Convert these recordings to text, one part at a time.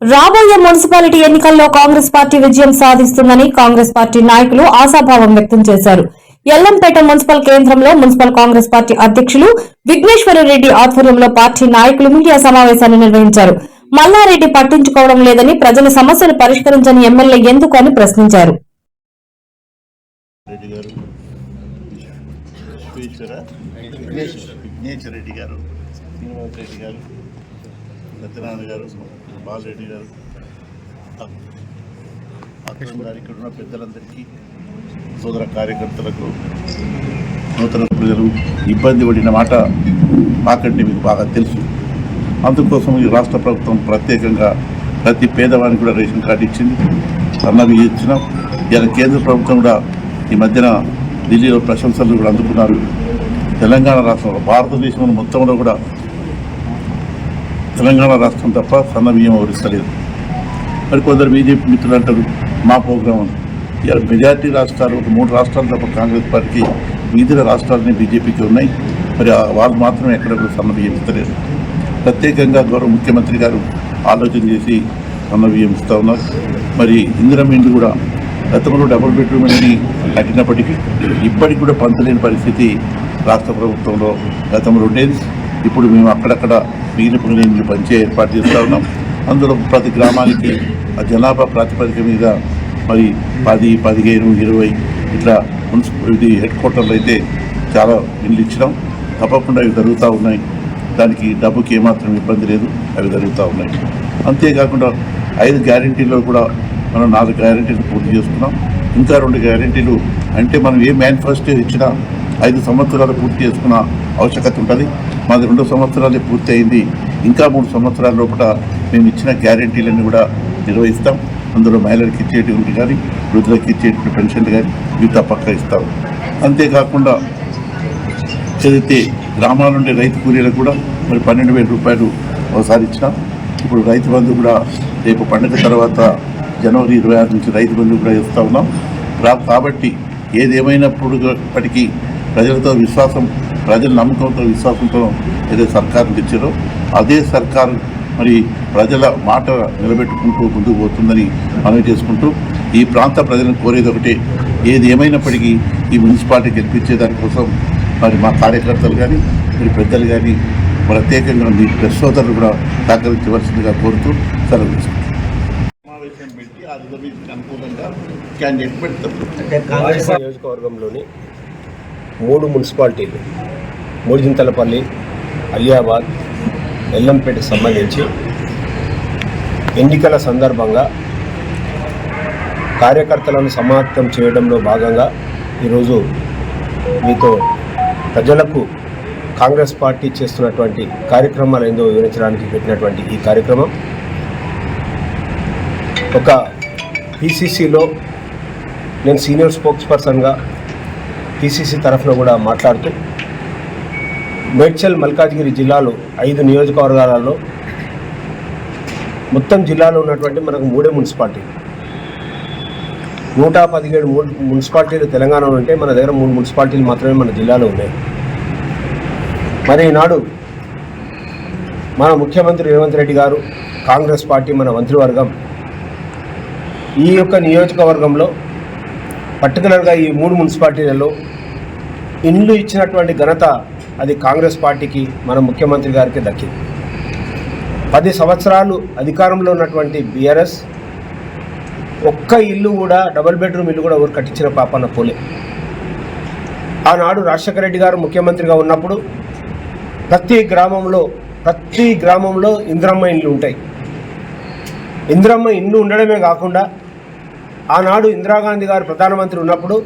రాబోయే మున్సిపాలిటీ ఎన్నికల్లో కాంగ్రెస్ పార్టీ విజయం సాధిస్తుందని కాంగ్రెస్ పార్టీ నాయకులు ఆశాభావం వ్యక్తం చేశారు. ఎల్లంపేట మున్సిపల్ కేంద్రంలో మున్సిపల్ కాంగ్రెస్ పార్టీ అధ్యక్షులు విఘ్నేశ్వరరెడ్డి ఆధ్వర్యంలో పార్టీ నాయకులు మీడియా సమావేశాన్ని నిర్వహించారు. మల్లారెడ్డి పట్టించుకోవడం లేదని, ప్రజల సమస్యలు పరిష్కరించని ఎమ్మెల్యే ఎందుకు అని ప్రశ్నించారు. బాలరెడ్డి గారు, అక్రమ్ గారు, ఇక్కడ ఉన్న పెద్దలందరికీ, సోదర కార్యకర్తలకు, నూతన ప్రజలు ఇబ్బంది పడిన మాట మాకంటే మీకు బాగా తెలుసు. అందుకోసం ఈ రాష్ట్ర ప్రభుత్వం ప్రత్యేకంగా ప్రతి పేదవానికి కూడా రేషన్ కార్డు ఇచ్చింది, అన్నవి ఇచ్చినాం. ఇలా కేంద్ర ప్రభుత్వం కూడా ఈ మధ్యన ఢిల్లీలో ప్రశంసలు కూడా అందుకున్నారు. తెలంగాణ రాష్ట్రంలో, భారతదేశంలో మొత్తంలో కూడా తెలంగాణ రాష్ట్రం తప్ప సన్న బియ్యం వివరిస్తలేదు. మరి కొందరు బీజేపీ మిత్రులు అంటారు మా ప్రోగ్రాం అని. ఇలా మెజార్టీ రాష్ట్రాలు, 3 రాష్ట్రాలు తప్ప కాంగ్రెస్ పార్టీకి, మిగతా రాష్ట్రాలని బీజేపీకి ఉన్నాయి. మరి వాళ్ళు మాత్రమే ఎక్కడ కూడా సన్న బియ్యం ఇస్తలేదు. ప్రత్యేకంగా గౌరవ ముఖ్యమంత్రి గారు ఆలోచన చేసి సన్న బియ్యం ఇస్తూ ఉన్నారు. మరి ఇందిరమ్మ ఇండ్లు కూడా గతంలో డబుల్ బెడ్రూమ్ అని కట్టినప్పటికీ ఇప్పటికి కూడా పంచలేని పరిస్థితి రాష్ట్ర ప్రభుత్వంలో గతంలో ఉండేది. ఇప్పుడు మేము అక్కడక్కడ మిగిలిన ఇండ్లు పంచే ఏర్పాటు చేస్తూ ఉన్నాం. అందులో ప్రతి గ్రామానికి ఆ జనాభా ప్రాతిపదిక మీద మరి 10, 15, 20 ఇట్లా మున్సిపాలిటీ హెడ్ క్వార్టర్లు అయితే చాలా ఇండ్లు ఇచ్చినాం. తప్పకుండా అవి జరుగుతూ ఉన్నాయి. దానికి డబ్బుకి ఏమాత్రం ఇబ్బంది లేదు, అవి జరుగుతూ ఉన్నాయి. అంతేకాకుండా 5 గ్యారెంటీల్లో కూడా మనం 4 గ్యారెంటీలు పూర్తి చేసుకున్నాం. ఇంకా 2 గ్యారెంటీలు అంటే మనం ఏ మేనిఫెస్టో ఇచ్చినా 5 సంవత్సరాలు పూర్తి చేసుకున్న ఆవశ్యకత ఉంటుంది. మాది 2 సంవత్సరాలే పూర్తి అయింది. ఇంకా 3 సంవత్సరాల లోపల మేము ఇచ్చిన గ్యారెంటీలన్నీ కూడా నిర్వహిస్తాం. అందులో మహిళలకు ఇచ్చేటువంటి కానీ, వృద్ధులకు ఇచ్చేటువంటి పెన్షన్లు కానీ ఇవి తప్పక ఇస్తాం. అంతేకాకుండా చదివితే గ్రామాల నుండి రైతు కూలీలకు కూడా మరి 12,000 రూపాయలు ఒకసారి ఇచ్చినాం. ఇప్పుడు రైతు బంధు కూడా రేపు పండుగ తర్వాత జనవరి 26 నుంచి రైతు బంధు కూడా ఇస్తూ ఉన్నాం. కాబట్టి ఏదేమైనప్పటికీ ప్రజలతో విశ్వాసం, ప్రజల నమ్మకంతో, విశ్వాసంతో ఏదైతే సర్కారు తెచ్చారో అదే సర్కారు మరి ప్రజల మాట నిలబెట్టుకుంటూ ముందుకు పోతుందని మనవి చేసుకుంటూ, ఈ ప్రాంత ప్రజలను కోరేది ఒకటే, ఏది ఏమైనప్పటికీ ఈ మున్సిపాలిటీ గెలిపించే దానికోసం మరి మా కార్యకర్తలు కానీ, మరి పెద్దలు కానీ, ప్రత్యేకంగా మీ ప్రెస్ సోదరులు కూడా సహకరించవలసిందిగా కోరుతూ సెలవు తీసుకుంటాం. సమావేశం పెట్టి ఆ రిజర్వేషన్కి అనుకూలంగా క్యాండిడేట్ పెడతాం. కాంగ్రెస్ నియోజకవర్గంలోని 3 మున్సిపాలిటీలు మూడింతలపల్లి, అలియాబాద్, ఎల్లంపేటకు సంబంధించి ఎన్నికల సందర్భంగా కార్యకర్తలను సమాయత్తం చేయడంలో భాగంగా ఈరోజు మీతో ప్రజలకు కాంగ్రెస్ పార్టీ చేస్తున్నటువంటి కార్యక్రమాలు ఏందో వివరించడానికి పెట్టినటువంటి ఈ కార్యక్రమం ఒక పిసిసిలో నేను సీనియర్ స్పోక్స్ పర్సన్గా పిసిసి తరఫున కూడా మాట్లాడుతూ మేడ్చల్, మల్కాజ్గిరి జిల్లాలో 5 నియోజకవర్గాలలో మొత్తం జిల్లాలో ఉన్నటువంటి మనకు 3 మున్సిపాలిటీలు, 117 మున్సిపాలిటీలు తెలంగాణలో ఉంటే మన దగ్గర 3 మున్సిపాలిటీలు మాత్రమే మన జిల్లాలో ఉన్నాయి. మరి ఈనాడు మన ముఖ్యమంత్రి రేవంత్ రెడ్డి గారు, కాంగ్రెస్ పార్టీ, మన మంత్రివర్గం ఈ యొక్క నియోజకవర్గంలో పర్టికులర్గా ఈ 3 మున్సిపాలిటీలలో ఇండ్లు ఇచ్చినటువంటి ఘనత అది కాంగ్రెస్ పార్టీకి, మన ముఖ్యమంత్రి గారికి దక్కింది. 10 సంవత్సరాలు అధికారంలో ఉన్నటువంటి బీఆర్ఎస్ ఒక్క ఇల్లు కూడా, డబుల్ బెడ్రూమ్ ఇల్లు కూడా ఎవరు కట్టించిన పాపన్న పోలే. ఆనాడు రాజశేఖర రెడ్డి గారు ముఖ్యమంత్రిగా ఉన్నప్పుడు ప్రతి గ్రామంలో ఇందిరమ్మ ఇండ్లు ఉంటాయి. ఇందిరమ్మ ఇండ్లు ఉండడమే కాకుండా ఆనాడు ఇందిరాగాంధీ గారు ప్రధానమంత్రి ఉన్నప్పుడు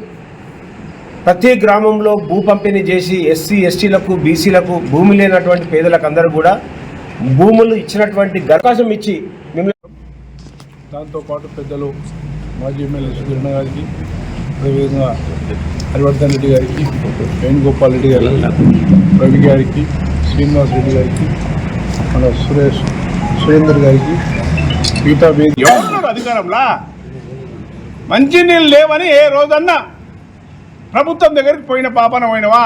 ప్రతి గ్రామంలో భూ పంపిణీ చేసి ఎస్సీ, ఎస్టీలకు, బీసీలకు, భూమి లేనటువంటి పేదలకు అందరూ కూడా భూములు ఇచ్చినటువంటి అవకాశం ఇచ్చి దాంతోపాటు పెద్దలు మాజీ ఎమ్మెల్యే సుధీరణ గారికి, అదేవిధంగా హరివర్ధన్ రెడ్డి గారికి, వేణుగోపాల్ రెడ్డి గారికి, రవి గారికి, శ్రీనివాస్ రెడ్డి గారికి, మన సురేందర్ గారికి, మిగతా అధికారంలో మంచినీళ్ళు లేవని ఏ రోజన్నా ప్రభుత్వం దగ్గరికి పోయిన పాపన పోయినవా?